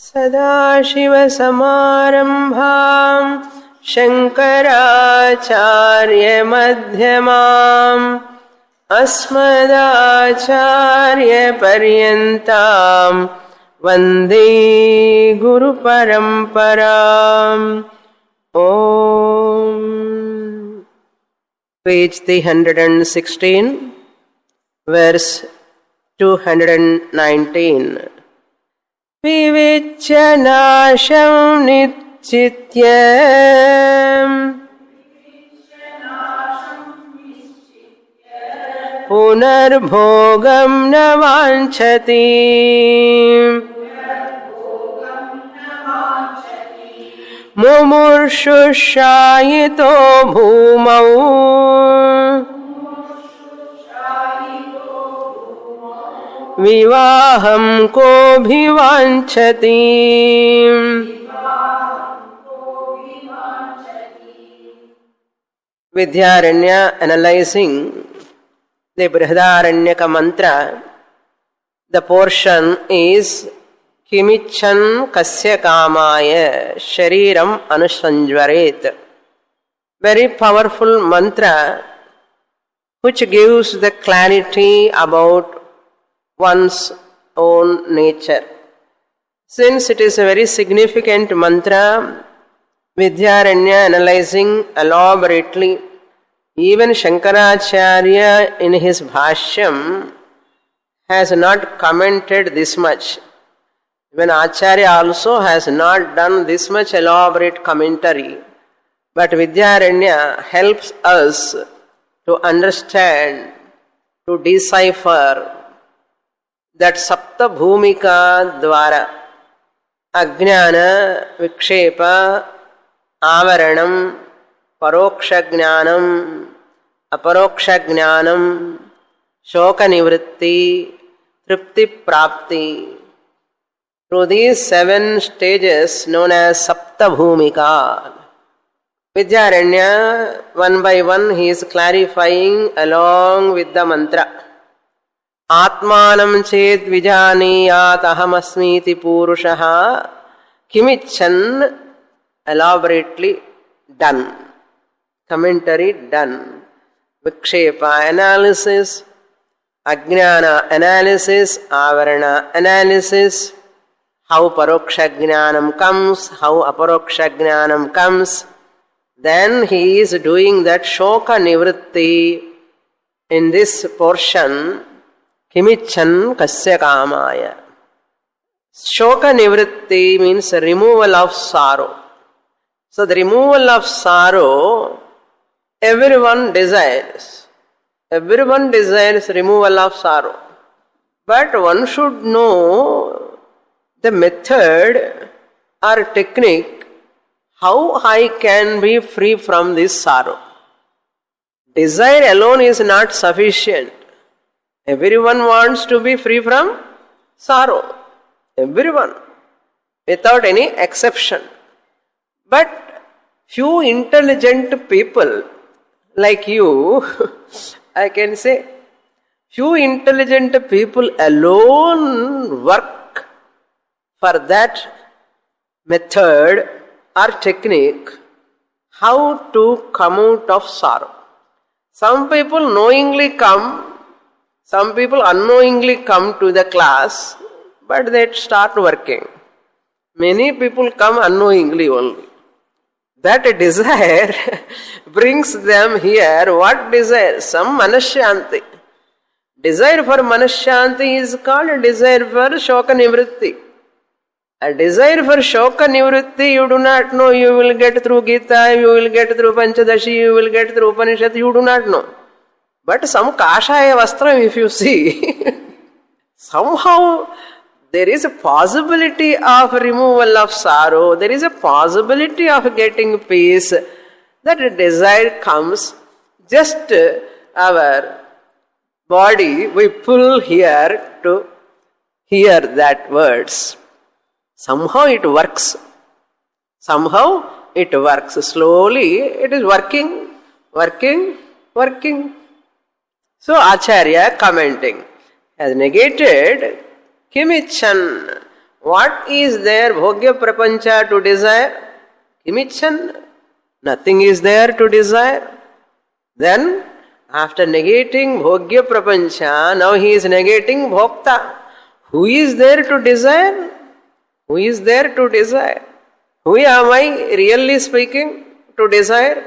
सदाशिवसमारम्भां शङ्कराचार्यमध्यमाम् अस्मदाचार्यपर्यन्तां वन्दे गुरुपरम्पराम्. Om. Page 316, verse 219. Vivicya nasham nitchitya punarbhogam na vanchati मुमुर्षुशायितो भूमौ विवाहं कोऽभिवाञ्छति. Vidhyaranya analyzing the Brihadaranyaka mantra. The portion is Kimichan kasya kamaya shariram anusanjvaret. Very powerful mantra which gives the clarity about one's own nature. Since it is a very significant mantra, Vidyaranya analyzing elaborately, even Shankaracharya in his Bhashyam has not commented this much. Even Acharya also has not done this much elaborate commentary. But Vidyaranya helps us to understand, to decipher that Sapta Bhumika Dvara, Ajnana, Vikshepa, Avaranam, Paroksha Jnanam, Aparoksha Jnanam, Shoka Nivritti, Tripti Prapti. Through these 7 stages known as Sapta Bhumika, Vidyaranya, one by one, he is clarifying along with the mantra. Atmanam ched vijaniyat ahamasmiti purushaha kimichan, elaborately done. Commentary done. Vikshepa analysis, Ajnana analysis, Avarana analysis, how Paroksha Jnanam comes, how Aparoksha Jnanam comes. Then he is doing that Shoka Nivritti in this portion, Kimichan Kasya Kamaya. Shoka Nivritti means removal of sorrow. So the removal of sorrow, everyone desires. Everyone desires removal of sorrow. But one should know the method or technique, how I can be free from this sorrow. Desire alone is not sufficient. Everyone wants to be free from sorrow. Everyone, without any exception. But few intelligent people like you, I can say, few intelligent people alone work for that method or technique, how to come out of sorrow. Some people knowingly come, some people unknowingly come to the class, but they start working. Many people come unknowingly only. That desire brings them here. What desire? Some manasyanti. Desire for manasyanti is called a desire for shoka nivritti. A desire for shoka nivritti, you do not know you will get through Gita, you will get through Panchadashi, you will get through Upanishad, you do not know. But some kashaya vastram if you see, somehow there is a possibility of removal of sorrow, there is a possibility of getting peace. That desire comes, just our body, we pull here to hear that words. Somehow it works. Somehow it works. Slowly it is working. So Acharya commenting has negated Kimichan. What is there bhogya prapancha to desire? Kimichan? Nothing is there to desire. Then, after negating bhogya prapancha, now he is negating bhokta. Who is there to desire? Who is there to desire? Who am I, really speaking, to desire?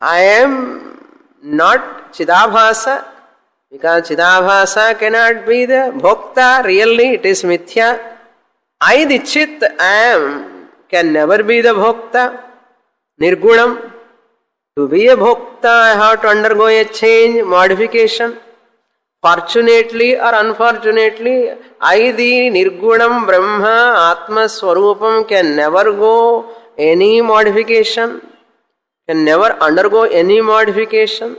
I am not Chidabhasa, because Chidabhasa cannot be the bhokta, really it is mithya. I, the Chit, am, can never be the bhokta. Nirgunam. To be a bhokta, I have to undergo a change, modification. Fortunately or unfortunately, I, the Nirgunam Brahma, Atma Swarupam, can never go any modification, can never undergo any modification.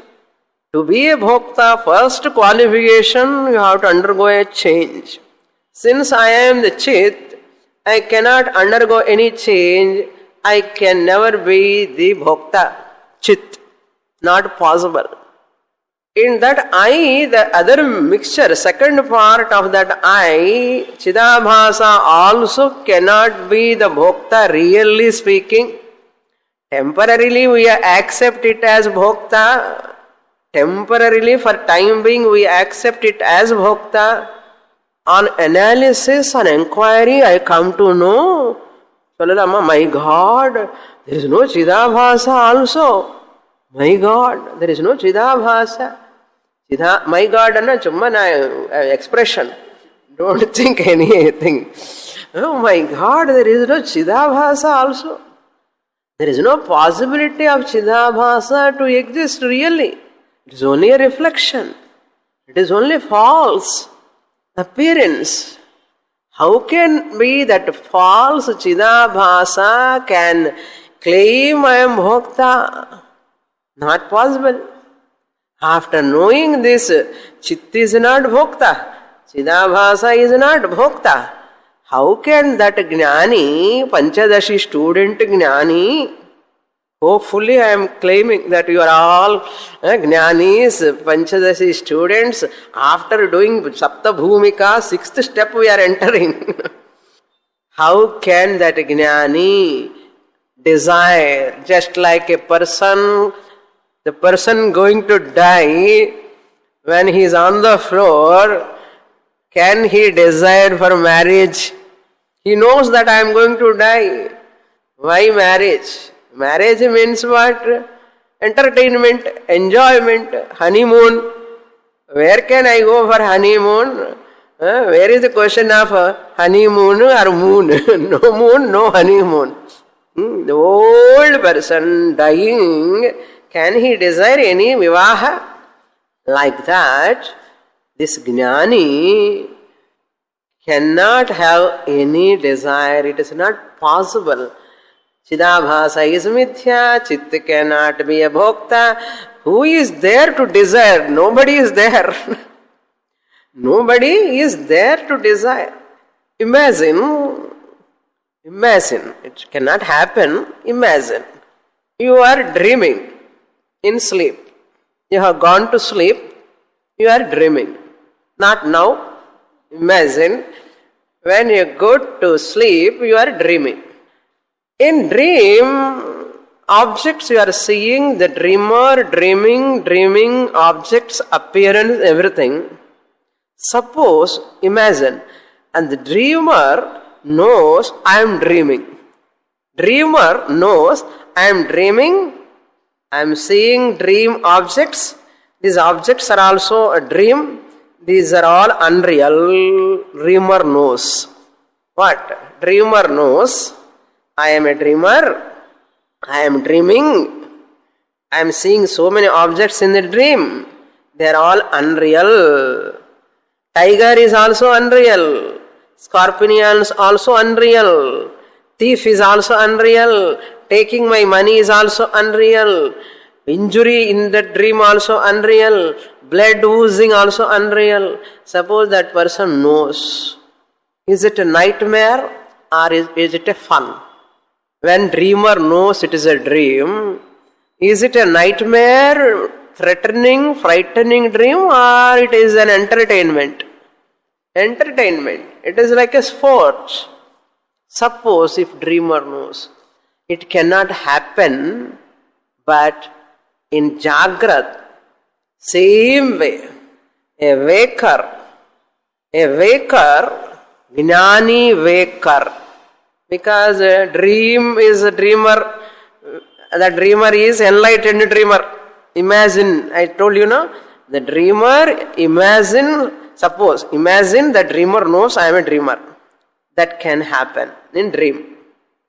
To be a bhokta, first qualification, you have to undergo a change. Since I am the Chit, I cannot undergo any change. I can never be the bhokta, Chit. Not possible. In that I, the other mixture, second part of that I, Chidabhasa, also cannot be the bhokta, really speaking. Temporarily we accept it as bhokta. Temporarily, for time being, we accept it as bhokta. On analysis, on inquiry, I come to know, my God, there is no Chidabhasa also. My God, there is no Chidabhasa. My God, anna chumma expression. Don't think anything. Oh my God, there is no Chidabhasa also. There is no possibility of Chidabhasa to exist really. It is only a reflection. It is only false appearance. How can be that false Chidabhasa can claim I am bhokta? Not possible. After knowing this, Chit is not bhokta, Chidabhasa is not bhokta. How can that Jnani, Panchadashi student Jnani, hopefully I am claiming that you are all Jnanis, Panchadashi students, after doing Sapta Bhumika, sixth step we are entering. How can that Jnani desire, just like a person, the person going to die, when he is on the floor, can he desire for marriage? He knows that I am going to die. Why marriage? Marriage means what? Entertainment, enjoyment, honeymoon. Where can I go for honeymoon? Where is the question of honeymoon or moon? No moon, no honeymoon. The old person dying, can he desire any vivaha? Like that, this Jnani cannot have any desire. It is not possible. Chidabhasa is mithya, Chit cannot be a bhokta. Who is there to desire? Nobody is there. Nobody is there to desire. Imagine, it cannot happen. Imagine, you are dreaming in sleep. You have gone to sleep, you are dreaming. Not now. Imagine, when you go to sleep, you are dreaming. In dream, objects you are seeing, the dreamer dreaming objects, appearance, everything. Suppose, imagine, and the dreamer knows I am dreaming. Dreamer knows I am dreaming, I am seeing dream objects. These objects are also a dream. These are all unreal. Dreamer knows. What? Dreamer knows I am a dreamer. I am dreaming. I am seeing so many objects in the dream. They are all unreal. Tiger is also unreal. Scorpion is also unreal. Thief is also unreal. Taking my money is also unreal. Injury in the dream also unreal. Blood oozing also unreal. Suppose that person knows. Is it a nightmare or is it a fun? When dreamer knows it is a dream, is it a nightmare, threatening, frightening dream, or it is an entertainment? Entertainment. It is like a sport. Suppose if dreamer knows, it cannot happen, but in Jagrat, same way, a waker, Gnani waker, because a dream is a dreamer, the dreamer is enlightened dreamer. Imagine, I told you now, the dreamer, imagine the dreamer knows I am a dreamer. That can happen in dream.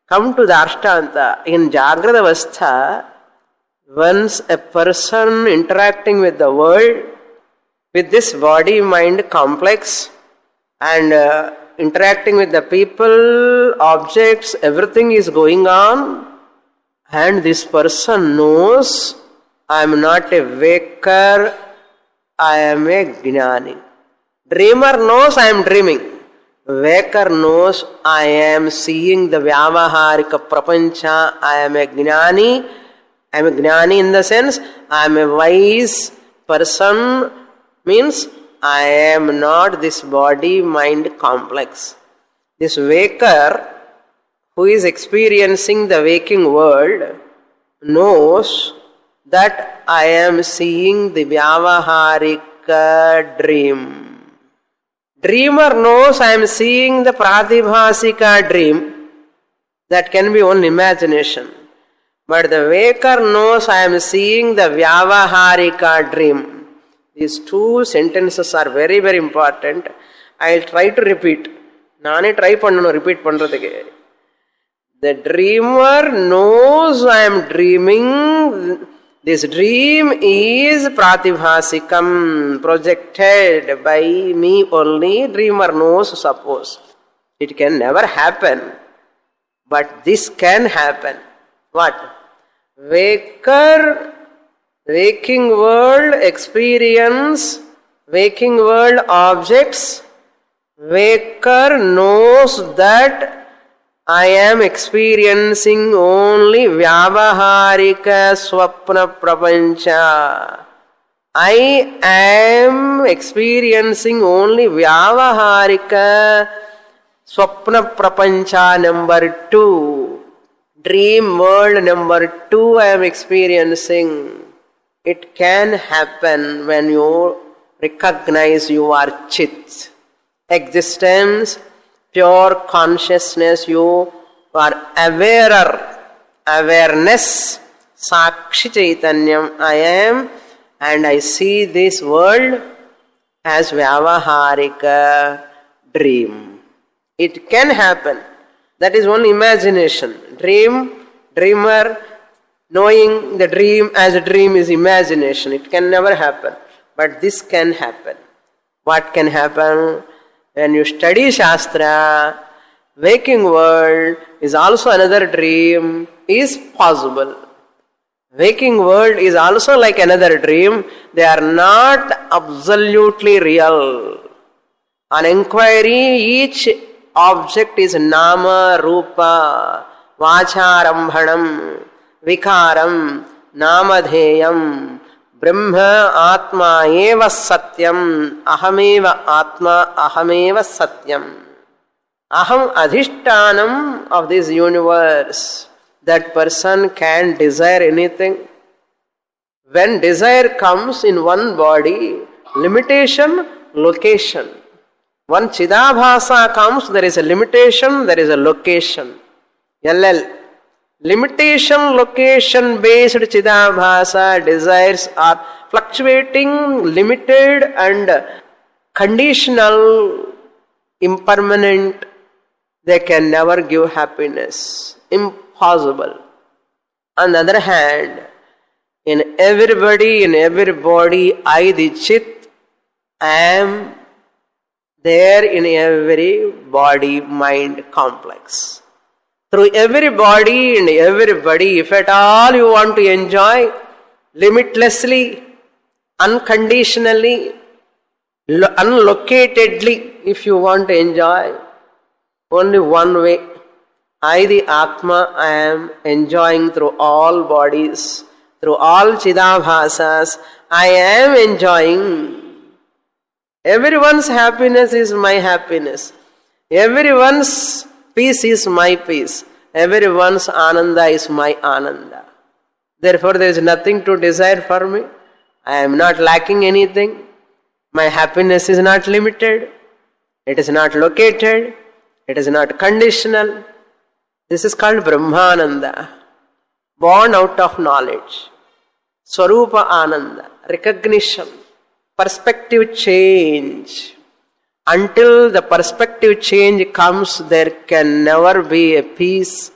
Come to the Ashtanta. In Jagrata Avastha, once a person interacting with the world, with this body-mind complex, and interacting with the people, objects, everything is going on, and this person knows, I am not a waker, I am a Gnani. Dreamer knows I am dreaming. Waker knows I am seeing the Vyavaharika Prapancha, I am a Gnani. I am a Gnani in the sense, I am a wise person, means I am not this body-mind complex. This waker who is experiencing the waking world knows that I am seeing the Vyavaharika dream. Dreamer knows I am seeing the Pratibhasika dream. That can be only imagination. But the waker knows I am seeing the Vyavaharika dream. These two sentences are very, very important. I will try to repeat. Nane try pannanu repeat pandradhukku. The dreamer knows I am dreaming. This dream is pratibhasikam, projected by me only. Dreamer knows, suppose. It can never happen. But this can happen. What? Waker, waking world experience, waking world objects. Waker knows that I am experiencing only Vyavaharika Swapna Prapancha. I am experiencing only Vyavaharika Swapna Prapancha number 2. Dream world number 2 I am experiencing. It can happen when you recognize you are Chit. Existence, pure consciousness, you are awarer, awareness, Sakshi Chaitanyam, I am, and I see this world as Vyavaharika dream. It can happen. That is only imagination. Dreamer, knowing the dream as a dream is imagination. It can never happen. But this can happen. What can happen? When you study Shastra, waking world is also another dream, is possible. Waking world is also like another dream. They are not absolutely real. On inquiry, each object is Nama, Rupa, Vacharambhanam, Vikaram, Namadheyam, Brahma Atma eva satyam, ahameva Atma, ahameva satyam. Aham adhishtanam of this universe. That person can desire anything. When desire comes in one body, limitation, location. One Chidabhasa comes, there is a limitation, there is a location. LL. Limitation, location based Chidabhasa desires are fluctuating, limited and conditional, impermanent. They can never give happiness. Impossible. On the other hand, in everybody, in every body, I the Chit am there in every body mind complex. Through every body and everybody, if at all you want to enjoy limitlessly, unconditionally, unlocatedly, if you want to enjoy, only one way. I the Atma, I am enjoying through all bodies, through all Chidabhasas, I am enjoying. Everyone's happiness is my happiness. Everyone's Peace is my peace. Everyone's Ananda is my Ananda. Therefore, there is nothing to desire for me. I am not lacking anything. My happiness is not limited. It is not located. It is not conditional. This is called Brahmananda, born out of knowledge. Swarupa Ananda, recognition, perspective change. Until the perspective change comes, there can never be a peace,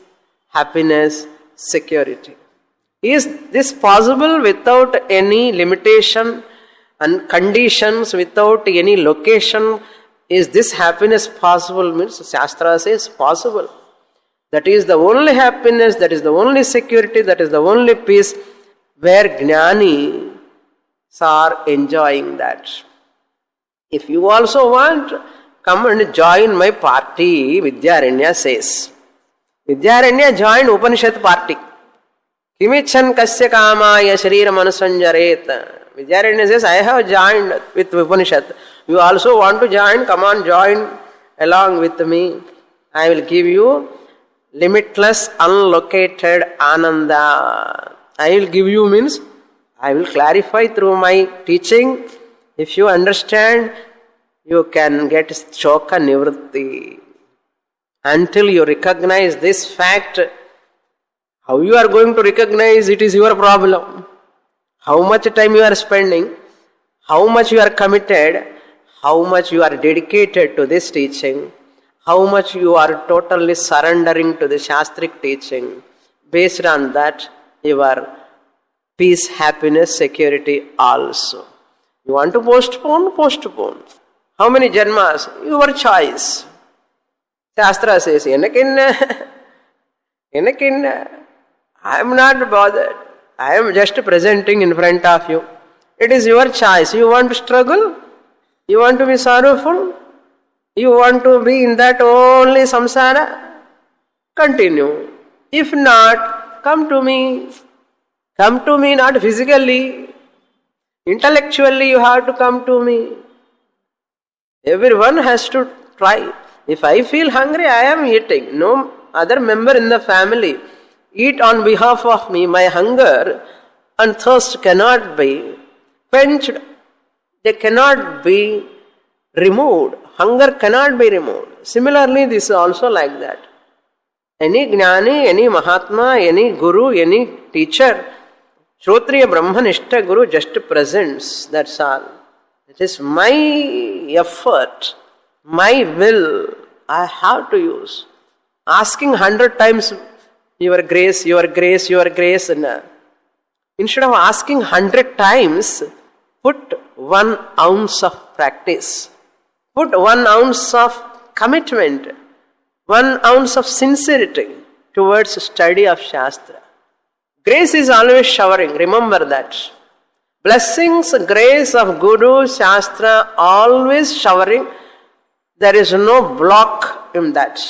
happiness, security. Is this possible without any limitation and conditions, without any location? Is this happiness possible? Means Shastra says possible. That is the only happiness, that is the only security, that is the only peace where Jnanis are enjoying that. If you also want, come and join my party, Vidyaranya says. Vidyaranya joined Upanishad party. Kimichan kasya kamaya sharira manusanjaret. Vidyaranya says, I have joined with Upanishad. You also want to join? Come on, join along with me. I will give you limitless, unlocated Ananda. I will give you means, I will clarify through my teaching. If you understand, you can get Shoka Nivritti. Until you recognize this fact, how you are going to recognize it is your problem. How much time you are spending, how much you are committed, how much you are dedicated to this teaching, how much you are totally surrendering to the Shastric teaching. Based on that, your peace, happiness, security also. You want to postpone? Postpone. How many janmas? Your choice. Shastra says, Enakinna. I am not bothered. I am just presenting in front of you. It is your choice. You want to struggle? You want to be sorrowful? You want to be in that only samsara? Continue. If not, come to me. Come to me not physically. Intellectually you have to come to me. Everyone has to try. If I feel hungry, I am eating. No other member in the family eat on behalf of me. My hunger and thirst cannot be quenched. They cannot be removed. Hunger cannot be removed. Similarly, this is also like that. Any Jnani, any Mahatma, any Guru, any teacher, Shrotriya Brahmanishta Guru just presents, that's all. It is my effort, my will, I have to use. Asking 100 times, your grace, your grace, your grace. Instead of asking 100 times, put 1 ounce of practice. Put 1 ounce of commitment, 1 ounce of sincerity towards study of Shastra. Grace is always showering, remember that. Blessings, grace of Guru, Shastra, always showering. There is no block in that.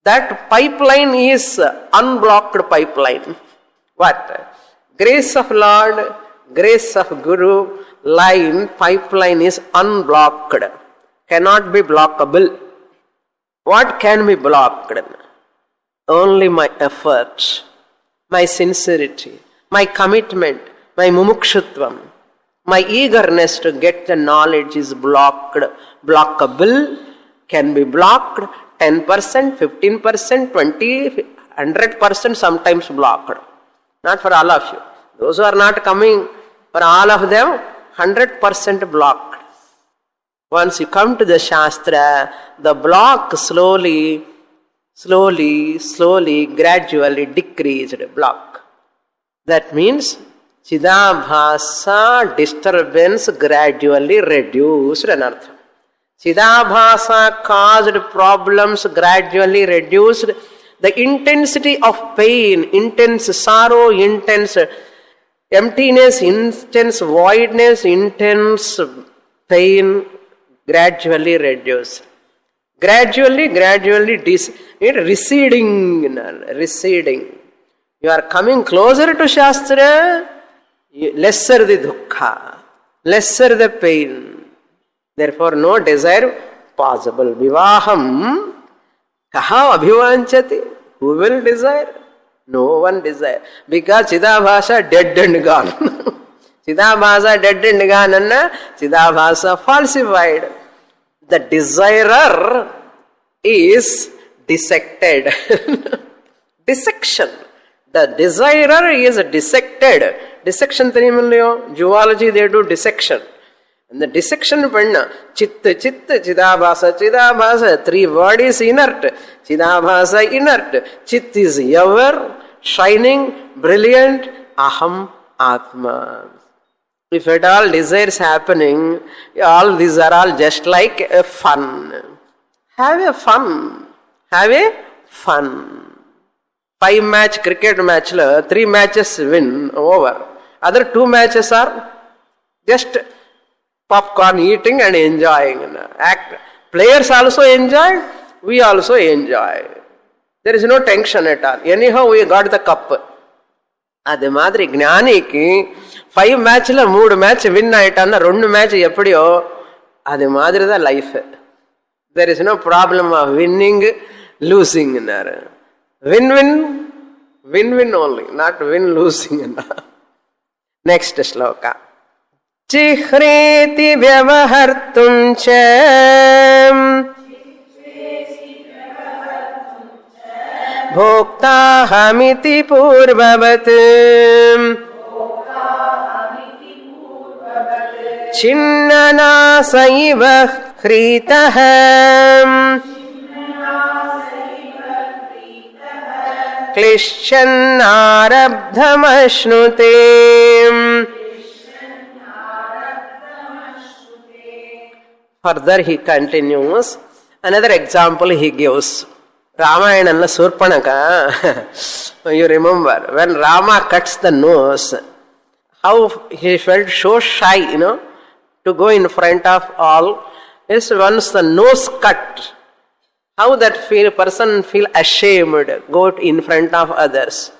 That pipeline is unblocked pipeline. What? Grace of Lord, grace of Guru, line, pipeline is unblocked. Cannot be blockable. What can be blocked? Only my effort, my sincerity, my commitment, my mumukshutvam, my eagerness to get the knowledge is blocked. Blockable, can be blocked, 10%, 15%, 20%, 100% sometimes blocked. Not for all of you. Those who are not coming, for all of them, 100% blocked. Once you come to the Shastra, the block slowly, gradually decreased block. That means Chidabhasa disturbance gradually reduced anartha. Chidabhasa caused problems gradually reduced. The intensity of pain, intense sorrow, intense emptiness, intense voidness, intense pain gradually reduced. Gradually receding. You are coming closer to Shastra, lesser the dukkha, lesser the pain. Therefore, no desire possible. Vivaham Kaha abhivanchati? Who will desire? No one desire. Because Chidabhasa dead and gone. Chidabhasa dead and gone, and Chidabhasa falsified. The desirer is dissected. Dissection. The desirer is dissected. Dissection zoology they do dissection. And the dissection panna chitta chidabhasa chidabhasa, 3 bodies inert, chidabhasa inert, chit is ever shining, brilliant, aham atma. If at all desires happening, all these are all just like a fun. Have a fun. Have a fun. 5-match cricket match, 3 matches win over. Other 2 matches are just popcorn eating and enjoying. Players also enjoy, we also enjoy. There is no tension at all. Anyhow, we got the cup. Adi madri gnaniki 5 match la 3 match win aitana 2 match epdiyo adi madri da life. There is no problem of winning, losing. Win-win, win-win only, not win-losing. Next shloka. Chikhreti vyavahartum cha bhoktahamiti purvavat chinnanasaiva khritaham klishannarabdhamashnute. Further he continues, another example he gives. Ramayana Surpanaka, you remember, when Rama cuts the nose, how he felt so shy, to go in front of all. Yes, once the nose cut, how that person feel ashamed, go in front of others.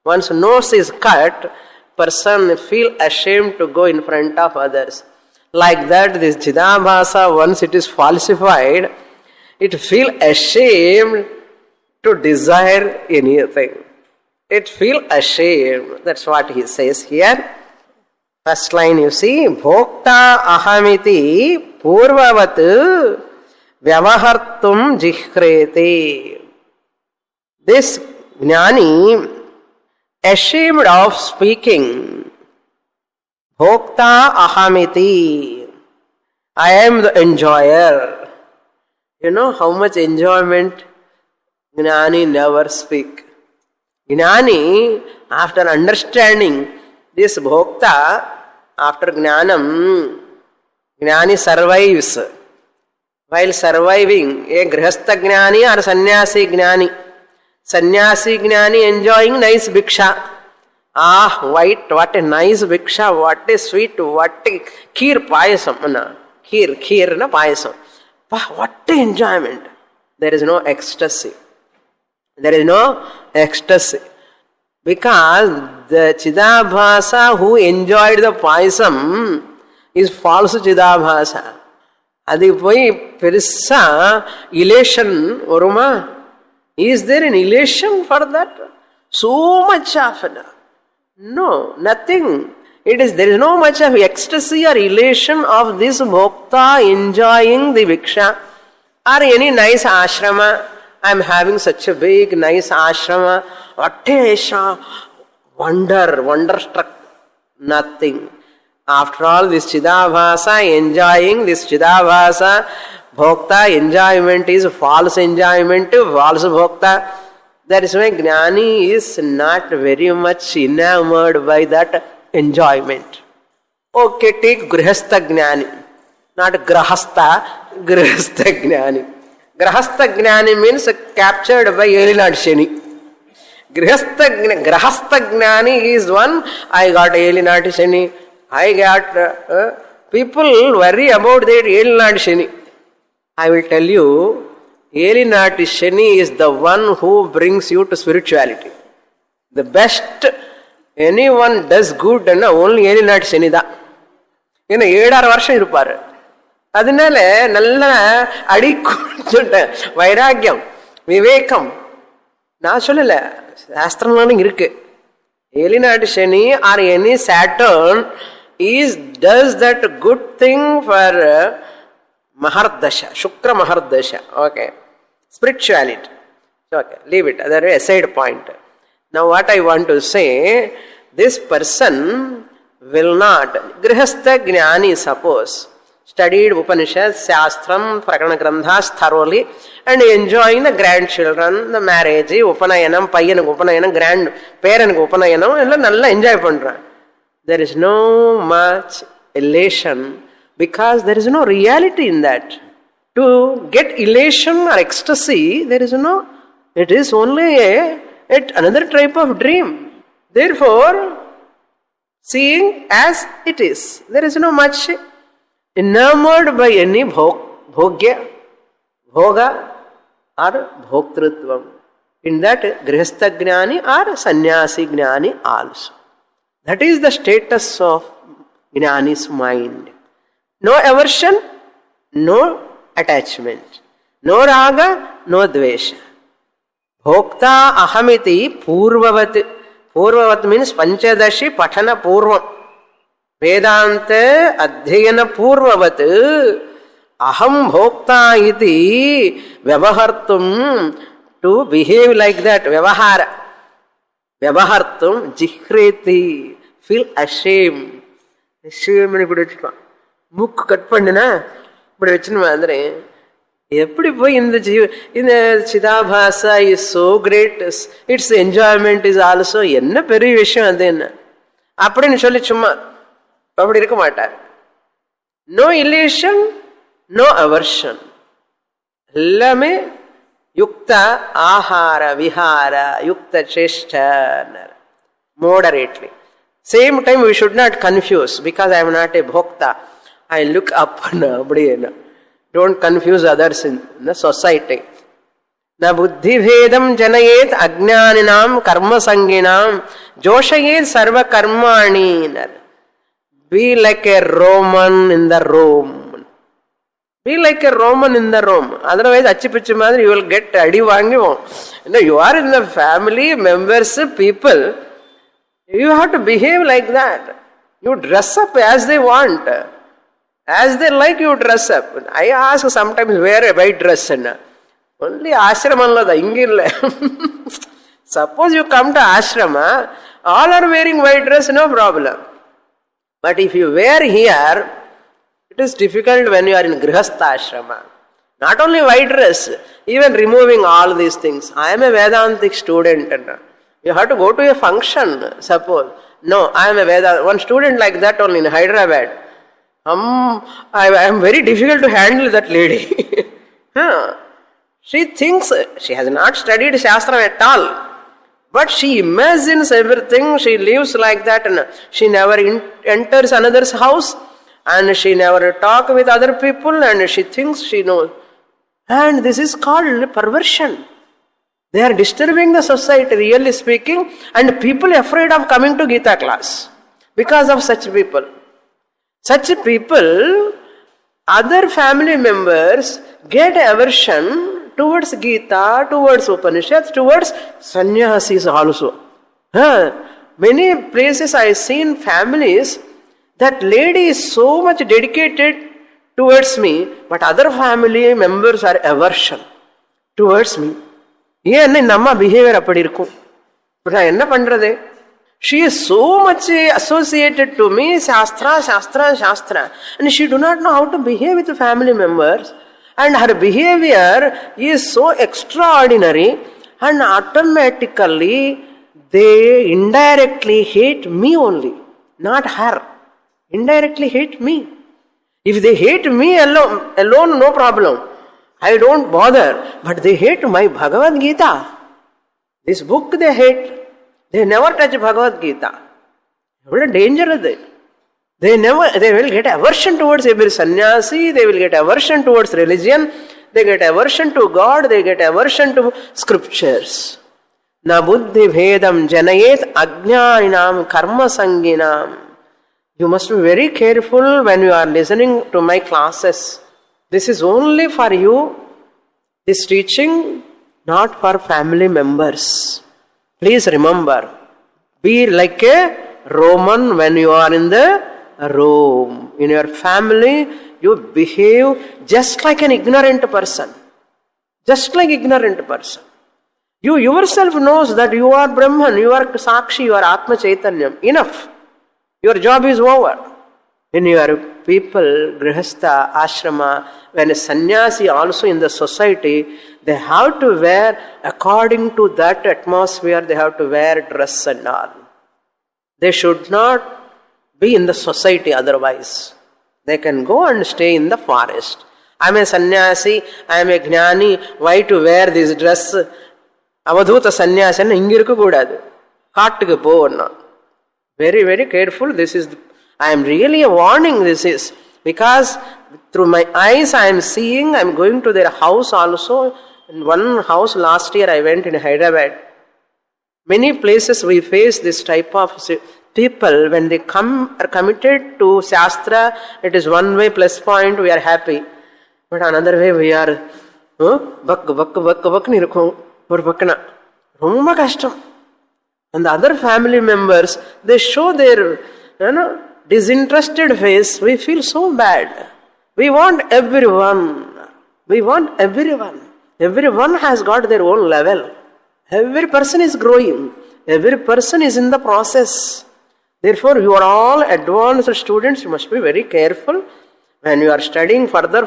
Once nose is cut, person feel ashamed to go in front of others. Like that, this Chidabhasa, once it is falsified, it feel ashamed to desire anything. It feel ashamed. That's what he says here. First line you see, Bhokta ahamiti purvavat vyavahartum jikhrete. This jnani, ashamed of speaking, Bhokta ahamiti, I am the enjoyer. You know how much enjoyment Jnani never speak. Jnani, after understanding this Bhokta, after Jnanam, Jnani survives. While surviving, a Grihastha Jnani or Sannyasi Jnani. Sannyasi Jnani enjoying nice bhiksha. Ah, white, what a nice bhiksha, what a sweet, what a kheer payasam. Kheer na payasam. What a enjoyment. There is no ecstasy. There is no ecstasy. Because the Chidabhasa who enjoyed the payasam is false Chidabhasa. Adi poi perissa elation varuma. Is there an elation for that? So much of it. No, nothing. There is no much of ecstasy or elation of this Bhokta enjoying the Viksha or any nice ashrama. I am having such a big, nice ashrama. What a wonderstruck. Nothing. After all, this Chidabhasa enjoying, this Chidabhasa Bhokta enjoyment is false enjoyment, false Bhokta. That is why Jnani is not very much enamored by that enjoyment. Okay, take Grihastha Jnani. Not Grahastha, Grihastha Jnani. Grahastha Jnani means captured by Elinad Shani. Grahastha Jnani is one, I got Elinad Shani. I got people worry about that Elinad Shani. I will tell you, Elinad Shani is the one who brings you to spirituality. The best anyone does good and only Elinad Shani da. 7 வருஷம் இருப்பாரு. அதனால நல்ல அடி வைராக்கியம் விவேகம் நான் சொல்லல, சாஸ்திரம்லாம் இருக்கு. ஏலிநாட்டு சனி or any Saturn does that good thing for Mahardasha, Shukra Mahardasha. Okay, spirituality. Okay, leave it. That is a side point. Now what I want to say, this person will not, Grihastha Jnani suppose, studied Upanishads, Shastram, Prakana Grandhas thoroughly and enjoying the grandchildren, the marriage, Upanayanam, Paiyanam Upanayanam, grand parent Upanayanam, and nalla enjoy pandra. There is no much elation because there is no reality in that. To get elation or ecstasy, there is no, it is only another type of dream. Therefore, seeing as it is, there is no much enamored by any bhogya, bhoga or bhoktritvam. In that, grihastha jnani or sannyasi jnani also. That is the status of jnani's mind. No aversion, no attachment. No raga, no dvesha. Bhokta ahamiti purvavat. Purvavat means panchadashi patana purvam. Vedanta adhyayana purvavat. Aham bhokta iti vyavahartum, to behave like that, vyavahara. Vyavahartum jihreti, feel ashamed. Ashamed இப்படி வச்சுப்பான். மூக்கு cut பண்ணுனா இப்படி வச்சுன்னு மாதிரி எப்படி போய் இந்த சிதாபாசா is so great, it's enjoyment is also, என்ன பெரிய விஷயம் அது என்ன அப்படின்னு சொல்லி சும்மா அப்படி இருக்க மாட்டார். நோ இலேஷன், நோ அவர்ஷன், எல்லாமே யுக்த ஆஹார விஹார யுக்த சேஷ்டனர், moderately. Same time we should not confuse, because I am not a bhokta, I look up and don't confuse others in the society. Na buddhi bhedam janayet ajnaninam karma sanginam joshayet sarva karmani. Be like a Roman in the Rome. Be like a Roman in the Rome. Otherwise, achipichi madri, you will get adi vaangivom. You are in the family, members, people. You have to behave like that. You dress up as they want. As they like, you dress up. I ask sometimes, wear a white dress. Only ashramanla da ingilla. Suppose you come to ashrama, all are wearing white dress, no problem. But if you wear here, it is difficult when you are in grihastha ashrama. Not only white dress, even removing all these things. I am a Vedantic student. You have to go to a function, suppose. No, I am a Vedantic. One student like that only in Hyderabad. I am very difficult to handle that lady. She thinks she has not studied Shastra at all. But she imagines everything, she lives like that, and she never enters another's house, and she never talks with other people, and she thinks she knows. And this is called perversion. They are disturbing the society, really speaking, and people are afraid of coming to Gita class because of such people. Such people, other family members get aversion towards Gita, towards Upanishads, towards sannyasis also. Many places I have seen families, that lady is so much dedicated towards me, but other family members are aversion towards me. ஏன் இந்த அம்மா behaviour அப்படி இருக்கும், நான் என்ன பண்றது? She is so much associated to me, Shastra, Shastra, Shastra, and she do not know how to behave with the family members, and her behavior is so extraordinary, and automatically they indirectly hate me only, not her. Indirectly hate me. If they hate me alone, no problem. I don't bother. But they hate my Bhagavad Gita. This book they hate. They never touch Bhagavad Gita. What a danger is it? They will get aversion towards every sannyasi, they will get aversion towards religion, they get aversion to God, they get aversion to scriptures. Na buddhi bhedam janayet ajnaninam karma sanginam. You must be very careful when you are listening to my classes. This is only for you. This teaching not for family members. Please remember, be like a Roman when you are in the Rome. In your family, you behave just like an ignorant person. Just like ignorant person. You yourself knows that you are Brahman, you are Sakshi, you are Atma Chaitanyam. Enough. Your job is over. In your people, Grihastha, Ashrama, when a sannyasi also in the society, they have to wear, according to that atmosphere, they have to wear dress and all. They should not be in the society otherwise. They can go and stay in the forest. I am a sannyasi, I am a jnani, why to wear this dress? Avadhuta sannyasi ingirku kudadu. Kaattukku povonna. Very, very careful. This is, I am really a warning this is. Because through my eyes I am seeing, I am going to their house also. In one house last year I went in Hyderabad. Many places we face this type of people. When they are committed to Shastra, it is one way plus point, we are happy. But another way we are bakku nirukum or bakkana. Romma kashtam. And the other family members, they show their disinterested face. We feel so bad. We want everyone. We want everyone. Everyone has got their own level. Every person is growing. Every person is in the process. Therefore, you are all advanced students. You must be very careful. When you are studying further,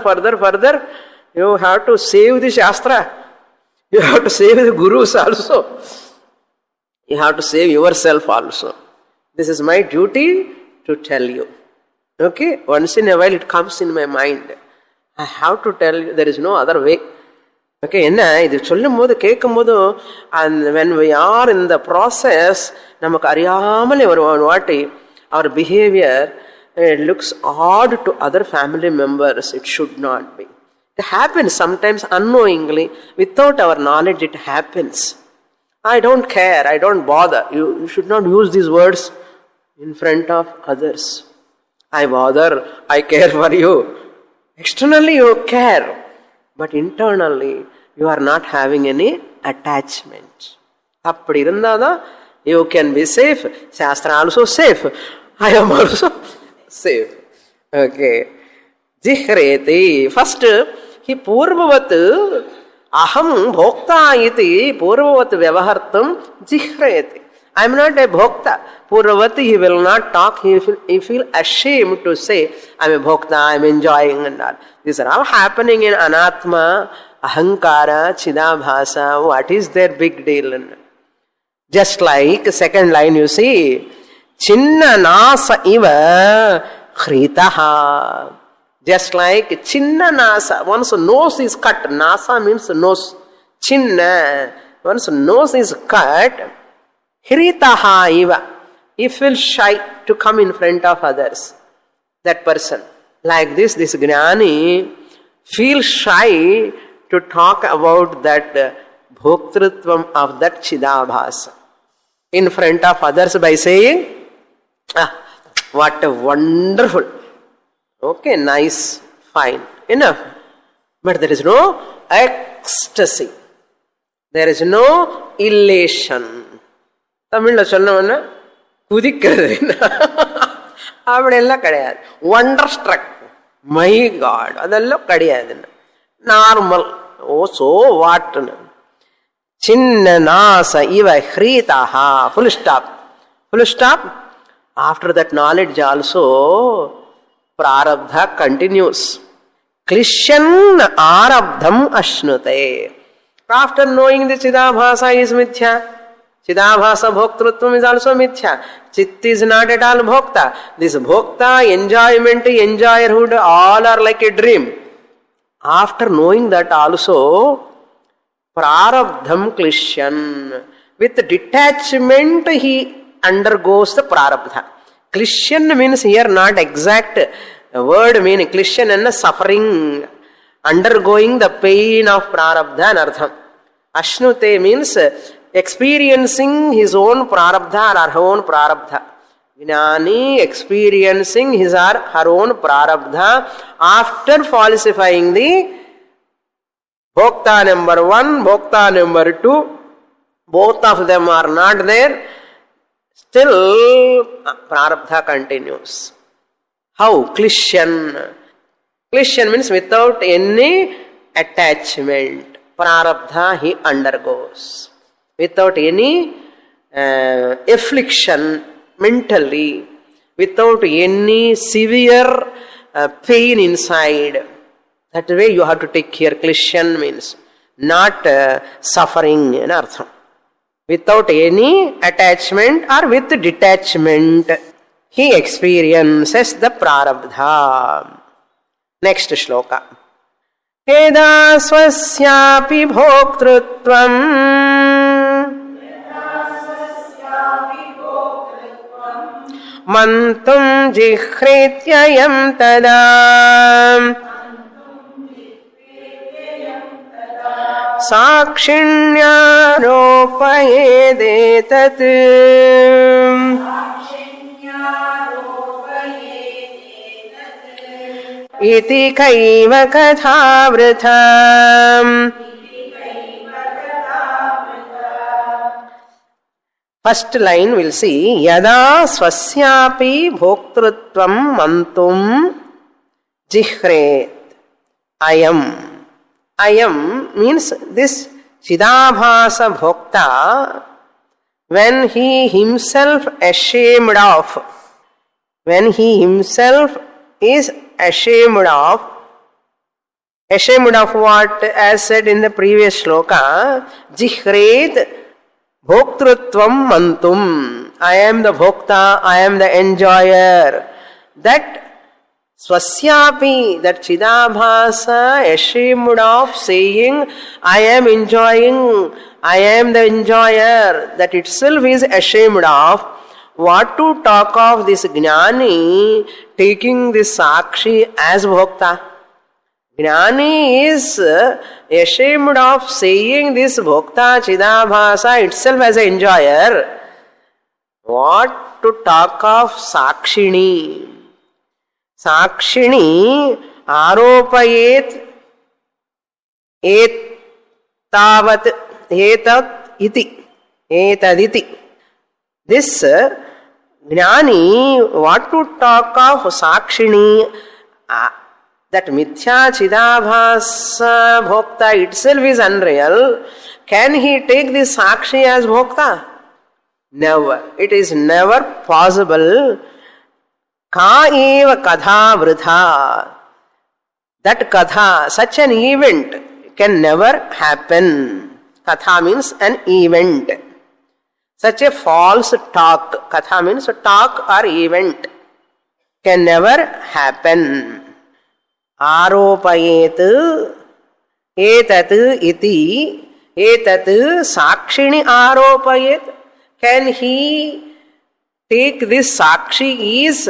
you have to save the Shastra. You have to save the Gurus also. You have to save yourself also. This is my duty to tell you. Okay? Once in a while it comes in my mind. I have to tell you, there is no other way. Okay, enna idu sollumbodhu kekkumbodhu, and when we are in the process, namakku ariyamale vaati our behavior looks odd to other family members. It should not be. It happens sometimes unknowingly, without our knowledge it happens. I don't care, I don't bother. You should not use these words in front of others. I bother, I care for you. Externally you care, but internally you are not having any attachment. Appadi irundada you can be safe. Shastra also safe. I am also safe. Okay. Jihreti. First, he purvavat aham bhokta iti purvavat vyavahartam jihreti. I am not a bhokta. Purvavati, he will not talk. He feel ashamed to say, I am a bhokta, I am enjoying and all. These are all happening in anatma, ahankara, chidabhasa. What is their big deal? Just like second line you see, chinna nasa iva khritaha. Just like chinna nasa. One's nose is cut. Nasa means nose. Chinna. One's nose is cut. Hritaha iva. He feels shy to come in front of others. That person. Like this Jnani feels shy to talk about that bhoktritvam of that Chidabhasa in front of others by saying, what a wonderful. Okay, nice, fine, enough. But there is no ecstasy. There is no elation. Tamil சொன்னவன்னா குதிக்கிறது அப்படியெல்லாம் கிடையாது. Wonder struck, my God, அதெல்லாம் கிடையாது. Normal, ஓ so வாட்டுன்னு. சின்ன நாச இவ ஹ்ரீதஹா. Full stop. Full stop. After that knowledge also, prarabdha continues. Klishyan arabdham ashnute. After knowing the Chidabhasa is mithya, Chidabhasa bhoktrutvam is also mithya. Chit is not at all bhokta. This bhokta, enjoyment, enjoyerhood, all are like a dream. After knowing that also, prarabdham klishyan. With detachment he undergoes the prarabdha. Klishyan means here not exact word meaning. Klishyan and suffering, undergoing the pain of prarabdha and artham. Ashnute means experiencing his own prarabdha or her own prarabdha. Jnani experiencing his or her own prarabdha after falsifying the Bhokta number 1, Bhokta number 2, both of them are not there. Still, prarabdha continues. How? Klishyan. Klishyan means without any attachment. Prarabdha he undergoes. Without any affliction mentally, without any severe pain inside. That way you have to take care. Klishyan means not suffering in artham. Without any attachment or with detachment, he experiences the prarabdha. Next shloka. Yeda swasyapi bhoktrutvam mantum jihrityayam tada साक्षिण्यारोपयेदेतत् इति कैव कथावृथा. First line will see yada swasyapi bhoktritvam mantum jihret. Ayam means this Chidabhasa Bhokta, when he himself ashamed of, when he himself is ashamed of what, as said in the previous shloka, Jihret Bhoktrutvam Mantum. I am the Bhokta, I am the enjoyer. That Swasyapi, that Chidabhasa, ashamed of saying, I am enjoying, I am the enjoyer, that itself is ashamed of. What to talk of this Jnani taking this Sakshi as Bhokta? Jnani is ashamed of saying this Bhokta Chidabhasa itself as an enjoyer. What to talk of Sakshini? Sakshini aropayet etavat etat iti etaditi. This Jnani, what to talk of Sakshini, that Mithya Chidabhasa Bhokta itself is unreal. Can he take this Sakshi as Bhokta? Never. It is never possible. Ka eva katha vritha. That katha, such an event can never happen. Katha means an event. Such a false talk, katha means talk or event, can never happen. Aropayet etat iti etat sakshini aropayet. Can he take this Sakshi is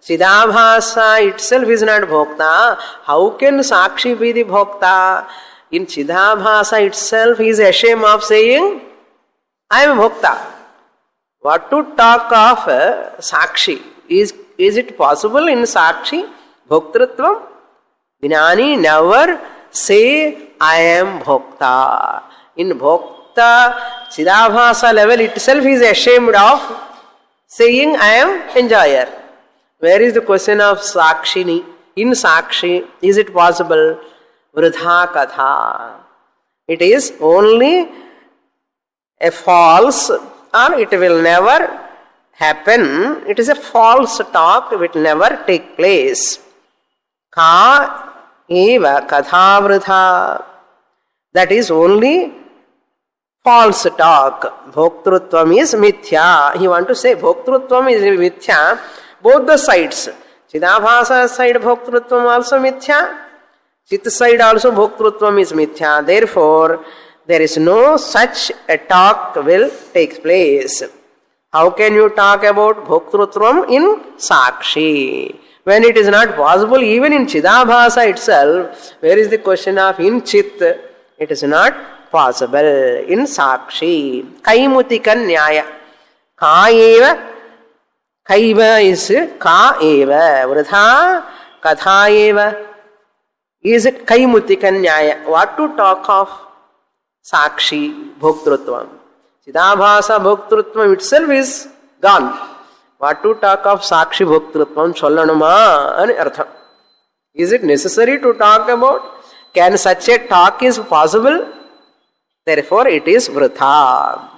Chidabhasa itself is not Bhokta. How can Sakshi be the Bhokta? In Chidabhasa itself he is ashamed of saying, I am Bhokta. What to talk of Sakshi? Is it possible in Sakshi? Bhoktritvam? Jnani never say, I am Bhokta. In Bhokta, Chidabhasa level itself is ashamed of saying, I am enjoyer. Where is the question of Sakshini? In Sakshi, is it possible? Vridha Katha. It is only a false, or it will never happen. It is a false talk, it will never take place. Ka eva katha vridha. That is only false talk. Bhoktrutvam is mithya. He want to say Bhoktrutvam is mithya. Both the sides. Chidabhasa side Bhoktrutvam also mithya. Chit side also Bhoktrutvam is mithya. Therefore, there is no such a talk will take place. How can you talk about Bhoktrutvam in Sakshi? When it is not possible, even in Chidabhasa itself, where is the question of in Chit? It is not possible. In Sakshi. Kaimutika Nyaya. Ka eva. Kaiva is ka eva. Vridha katha eva. Is it Kaimutika Nyaya? What to talk of Sakshi Bhoktrutvam? Chidabhasa Bhoktrutvam itself is gone. What to talk of Sakshi Bhoktrutvam Chollanuma and Artha? Is it necessary to talk about? Can such a talk is possible? Therefore it is Vritha.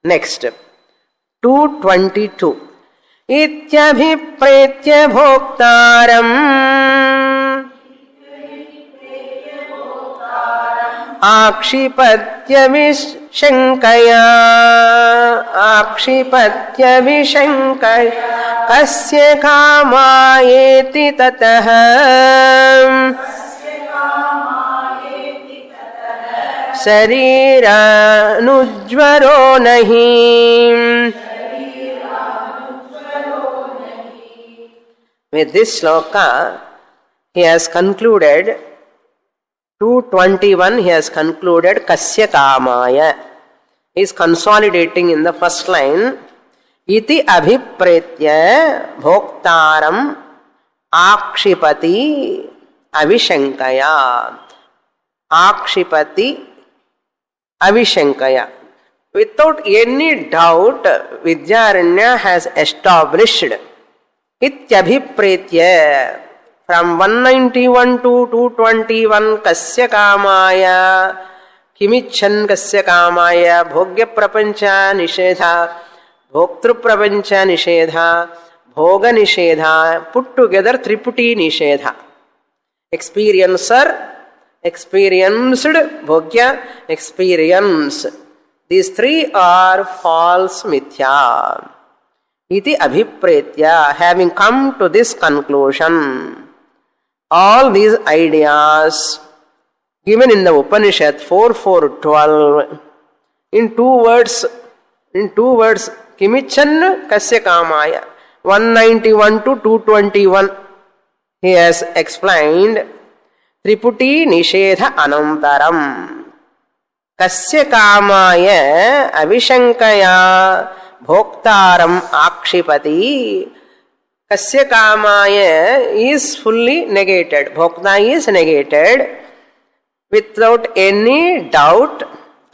Next, 222. Ityabhipretya bhoktaram akshipatya vishankaya kasya kamayeti tatah sarira nujvaro nahi. With this sloka, he has concluded 221, he has concluded Kasya Kamaya. He is consolidating in the first line. Iti abhipretya bhoktaram akshipati avishankaya. Akshipati avishankaya. Without any doubt, Vidyaranya has established Ityabhipretya. From 191 to 221, Kasya Kamaya, Kimichan Kasya Kamaya, Bhogya Prapancha Nishedha, Bhoktru Prapancha Nishedha, Bhoga Nishedha, put together Triputi Nishedha. Experiencer, experienced, Bhogya, experience. These three are false mithya. Iti abhipretya, having come to this conclusion, all these ideas given in the Upanishad 4:4:12 in two words, Kimichan Kasya Kamaya, 191 to 221, he has explained Triputi Nishedha Anantaram Kasya Kamaya Avishankaya Bhoktaram Akshipati. Kasya Kamaya is fully negated. Bhokta is negated without any doubt.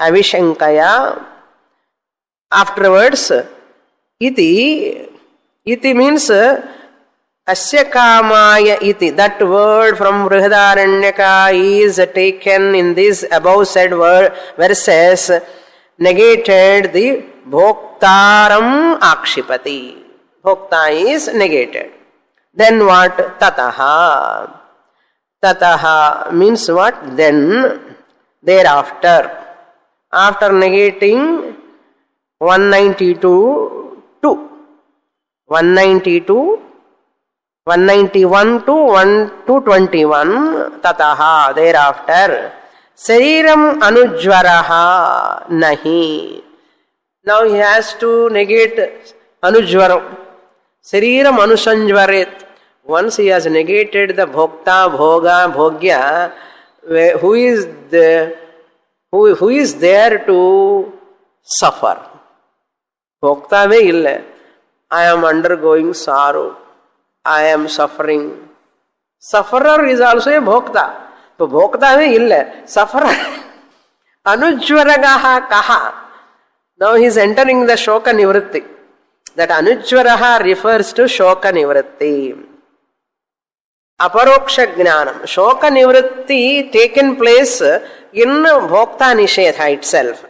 Avishankaya. Afterwards, iti means Kasya Kamaya iti. That word from Brihadaranyaka is taken in these above said verses, negated the Bhoktaram Akshipati. Bhokta is negated. Then what? Tataha. Tataha means what? Then, thereafter. After negating 192 to 192, 191 to 221, Tataha, thereafter. Sariram Anujvaraha Nahi. Now he has to negate Anujvaram. Sariram Anusanjvaret. Once he has negated the Bhokta, Bhoga, Bhogya, who is there to suffer? Bhokta mein illa. I am undergoing sorrow. I am suffering. Sufferer is also a Bhokta. So Bhokta mein illa. Sufferer. Anujvaragaha kaha. Now he is entering the Shoka Nivritti. That Anujvaraha refers to Shoka Nivritti. Aparoksha Jnanam. Shoka Nivritti taken place in Bhokta Nishedha itself.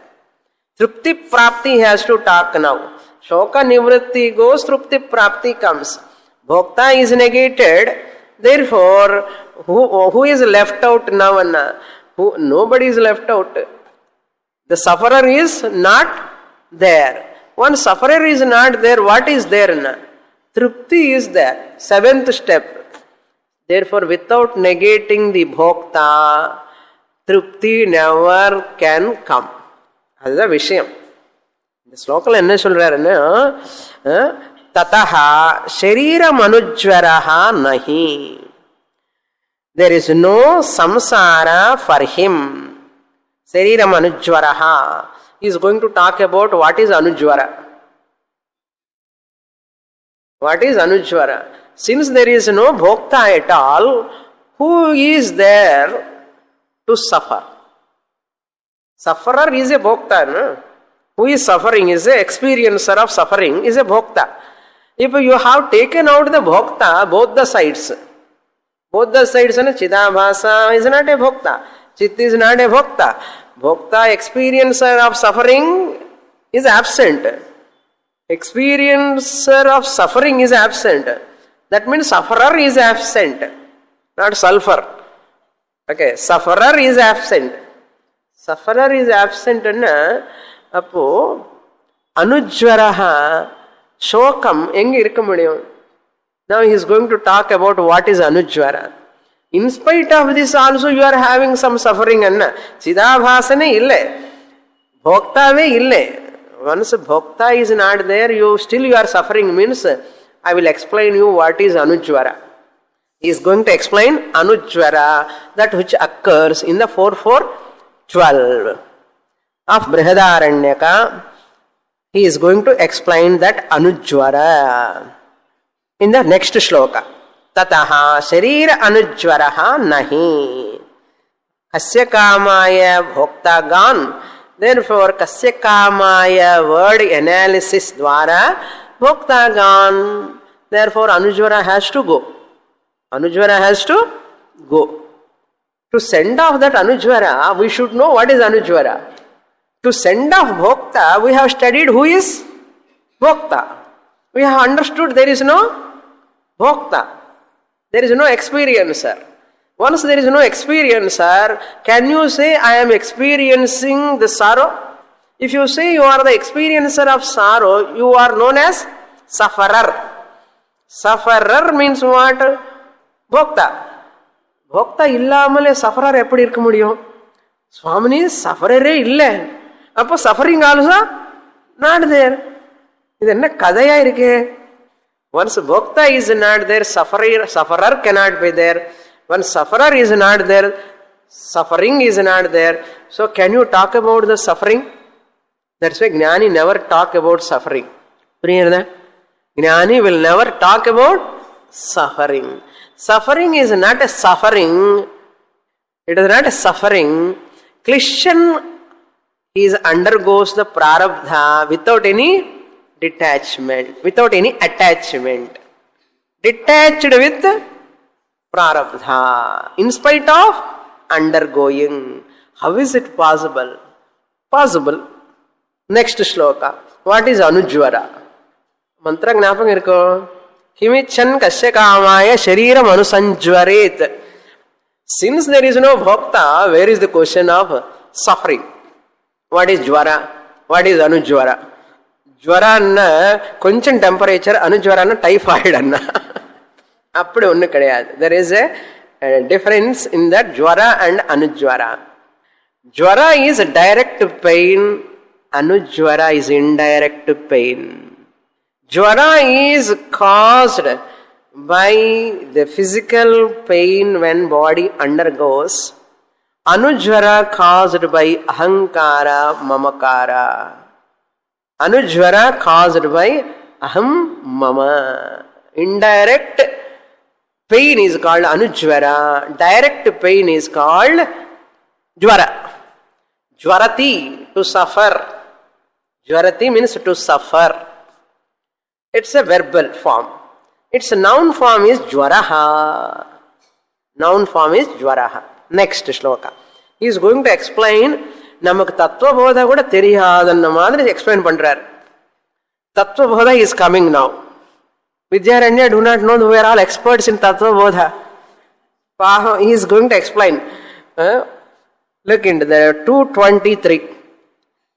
Trupti Prapti has to talk now. Shoka Nivritti goes, Trupti Prapti comes. Bhokta is negated. Therefore, who is left out now? Nobody is left out. The sufferer is not there. One sufferer is not there. What is there? Trupti is there. Seventh step. Therefore, without negating the Bhokta, Trupti never can come. That is the Vishayam. The sloka enna solrarana? Tataha Sharira Manujvaraha Nahi. There is no samsara for him. Sharira Manujvaraha. He is going to talk about what is Anujvara. What is Anujvara? Since there is no Bhokta at all, who is there to suffer? Sufferer is a bhokta, no? Who is suffering is a experiencer of suffering, is a bhokta. If you have taken out the bhokta, both the sides, and Chidabhasa is not a bhokta. Chit is not a bhokta. Bhokta, experiencer of suffering, is absent. Experiencer of suffering is absent. That means sufferer is absent, not sulfur. Okay, sufferer is absent. Sufferer is absent. Appo Anujvaraha Shokam enga irukka mudiyum. Now he is going to talk about what is Anujvara. In spite of this also you are having some suffering anna. Chidabhasane ille. Bhoktave ille. Once bhokta is not there, you are suffering means I will explain you what is Anujvara. He is going to explain Anujvara, that which occurs in the 4:4:12 of Brihadaranyaka. He is going to explain that Anujvara in the next shloka. Tataha sharira anujvaraha nahi. Kasya kamaya bhokta gan. Therefore, kasya kamaya word analysis dwara bhokta gan. Therefore, Anujvara has to go. Anujvara has to go. To send off that Anujvara, we should know what is Anujvara. To send off bhokta, we have studied who is bhokta. We have understood there is no bhokta. There is no experiencer. Once there is no experiencer, can you say I am experiencing the sorrow? If you say you are the experiencer of sorrow, you are known as sufferer. Sufferer means what? Bhokta. Bhokta illamale sufferer eppadi irukka mudiyum? Swamini sufferere illa. Appo suffering also not there. Idu enna kadaya irukke? Once bhokta is not there, sufferer cannot be there. When sufferer is not there, suffering is not there. So can you talk about the suffering? That's why Jnani never talk about suffering. Jnani will never talk about suffering. Suffering is not a suffering. It is not a suffering. Klishyan undergoes the prarabdha without any detachment, without any attachment. Detached with prarabdha, in spite of undergoing. How is it possible? Possible. Next shloka. What is Anujvara? Mantra gnapam irko. Kimichan kasya kamaya shariram anusanjvaret. Since there is no bhokta, where is the question of suffering? What is jvara? What is Anujvara? Jvara anna koncham temperature, Anujvara anna typhoid anna. Appadi onnu kadiyadu. There is a difference in that jvara and Anujvara. Jvara is direct pain, Anujvara is indirect pain. Jvara is caused by the physical pain when body undergoes. Anujvara caused by ahankara, mamakara. Anujvara caused by aham, mama. Indirect pain is called Anujvara. Direct pain is called Jvara. Jvarati, to suffer. Jvarati means to suffer. It's a verbal form. Its noun form is Jvaraha. Noun form is Jvaraha. Next shloka. He is going to explain, namak tattva bodha kuda theriyadanna madri explain pandrar. Tattva bodha is coming now. Vidyaranya do not know, we are all experts in tattva bodha. He is going to explain. Look into the 223.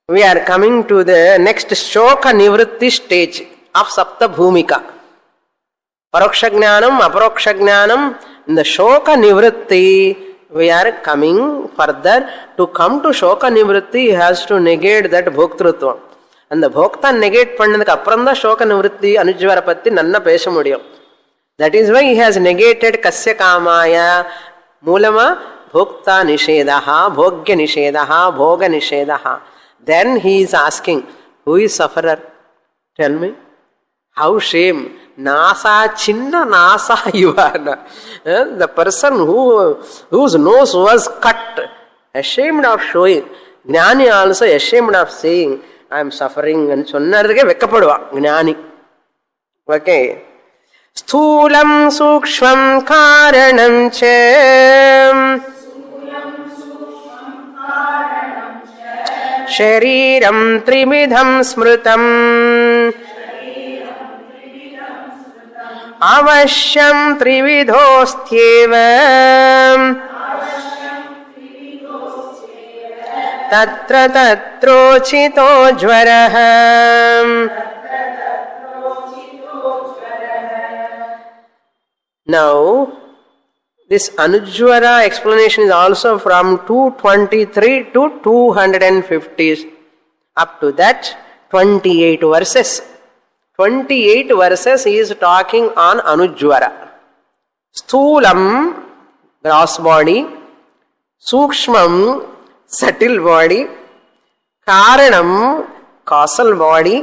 We are coming to the next shoka nivritti stage of sapta bhumika. Paroksha jnanam, aparoksha jnanam. In the shoka nivritti, we are coming further. To come to shoka nivritti, he has to negate that bhoktrutva. And the bhokta negate pannadukku appranda shoka nivritti Anujvara patti nanna pesha mudiyum. That is why he has negated kasya kamaya moolama bhokta nishedaha, bhogya nishedaha, bhoga nishedaha. Then he is asking, who is sufferer? Tell me. How shame NASA చిన్న NASA యువన. The person whose nose was cut, ashamed of showing. జ్ఞాని also ashamed of saying, I am suffering అని சொன்னதுకే వెక్కపడువా జ్ఞాని. Okay. స్థూలం సూక్ష్మం కారణం చ శరీరం త్రివిధం స్మృతం అవశ్యం త్రివిధోస్త్యేవ తత్ర తత్రోచితో జ్వరః. Now, this Anujvara explanation is also from 223 to 250. Up to that, 28 verses. 28 verses he is talking on Anujvara. Sthulam, gross body. Sukshmam, subtle body. Karanam, causal body.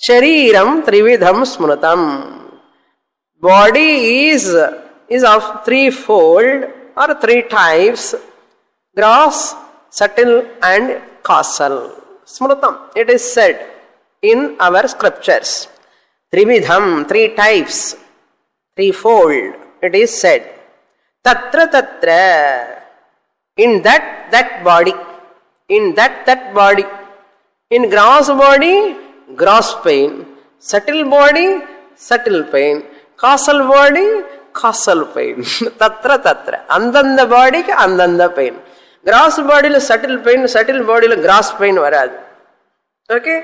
Shariram, trividham smrutam. Body is of threefold or three types: gross, subtle and causal. Smrutam, it is said in our scriptures. Trividham, three types, threefold, it is said. Tatra tatra, in that body, in that body. In gross body, gross pain. Subtle body, subtle pain. Causal body, causal pain. Tatra tatra. Andanda body ki andanda pain. Gross body lo subtle pain, subtle body lo gross pain varadu. Okay?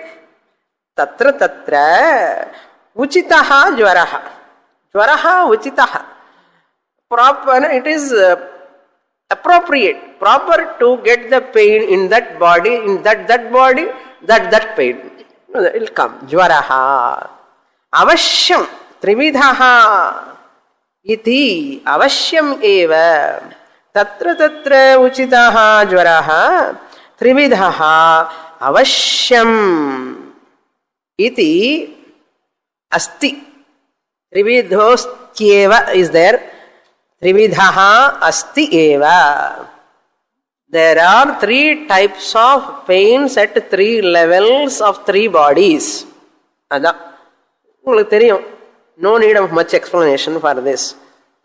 Tatra tatra uchitaha jvaraha. Jvaraha uchitaha. Proper, it is appropriate, proper to get the pain in that body, in that body, that pain. It will come. Jvaraha. Avashyam. Trividhaha iti avashyam eva tatra tatra uchitaha jvaraha trividhaha avashyam iti asti. Trividhostyeva is there. Trividhaha asti eva. There are three types of pains at three levels of three bodies. Ada உங்களுக்கு தெரியும். No need of much explanation for this.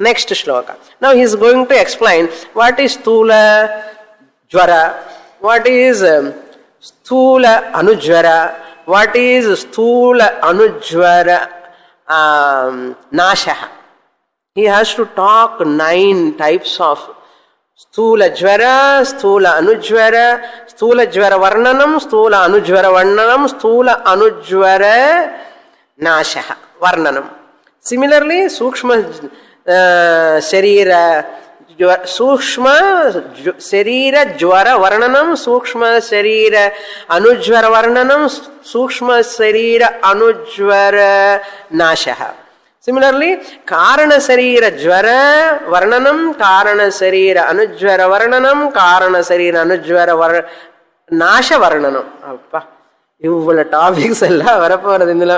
Next shloka. Now he is going to explain what is Sthula Jvara, what is Sthula Anujvara, what is Sthula Anujvara Nashaha. He has to talk 9 types of Sthula Jvara, Sthula Anujvara, Sthula Jvara Varnanam, Sthula Anujvara Varnanam, Sthula Anujvara Nashaha Varnanam. Similarly, Sukshma Sharira Jvara Varnanam, Sukshma Sharira Anujvara Varnanam, Sukshma Sharira Anujvara Nashaha. Similarly, Karana Sharira Jvara Varnanam, Karana Sharira Anujvara Varnanam, Karana Sharira Anujvara Nasha Varnanam. Appa, ivulla topics ella varaporadindala.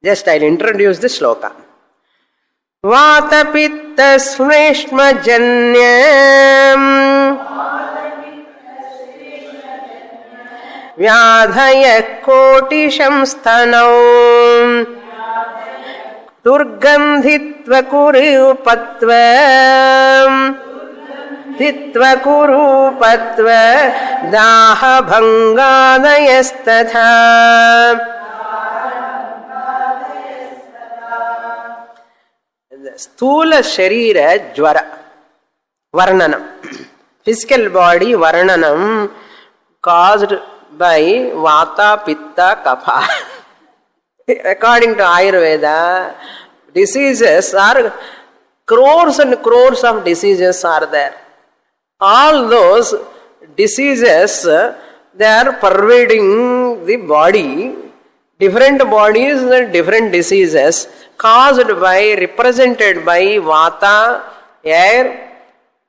Just I'll introduce the shloka. Vata pitta shleshma janyam vyadhaya kotisham sthanau durgandhitva kurupatva daha bhangadayasthatha. Sthula Sharira Jvara Varnanam. Physical body Varnanam caused by Vata, Pitta, Kapha. According to Ayurveda, diseases are crores and crores of diseases are there. All those diseases, they are pervading the body. Different bodies and different diseases caused by, represented by Vata, air,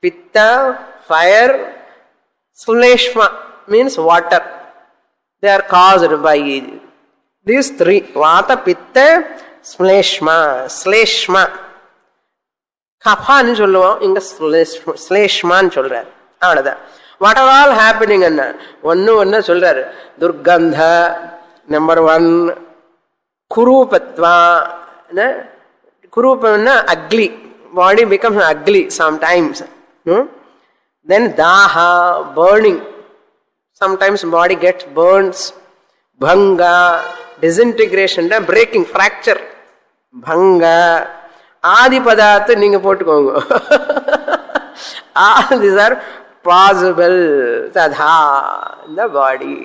Pitta, fire, Sleshma means water. They are caused by these three, Vata, Pitta ஸ்லேஷ்மா ஸ்லேஷ்மா. கஃபான்னு சொல்லுவோம், இங்க ஸ்லேஷ்மான்னு சொல்றாரு. அவ்வளவுதான். What are all happening என்ன ஒன்னு சொல்றாரு. துர்கந்த number 1, குரூபத்வா. குரூபம்னா ugly, body becomes ugly sometimes. Then daha, burning, sometimes body gets burns. Bhanga, disintegration, breaking, fracture. Bhanga, ஆதி பதார்த்த நீங்க போட்டுக்கோங்க. These are possible tadha in the body.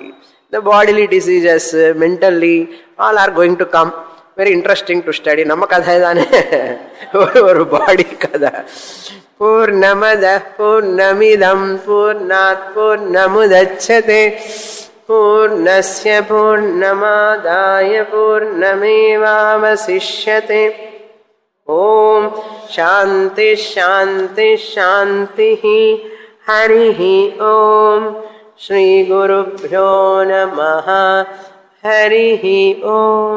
The bodily diseases, mentally, all are going to come. Very interesting to study. நம்ம கதை தானே, ஒரு பாடி கதை. பூர்ணமத பூர்ணமிதம் பூர்ணாத் பூர்ணமுதச்யதே பூர்ணஸ்ய பூர்ணமாதாய பூர்ணமேவாவசிஷ்யதே. ஓம் சாந்தி சாந்தி சாந்தி. ஹரி ஓம். ஸ்ரீ குருப்யோ நமஹ. ஹரி ஓம்.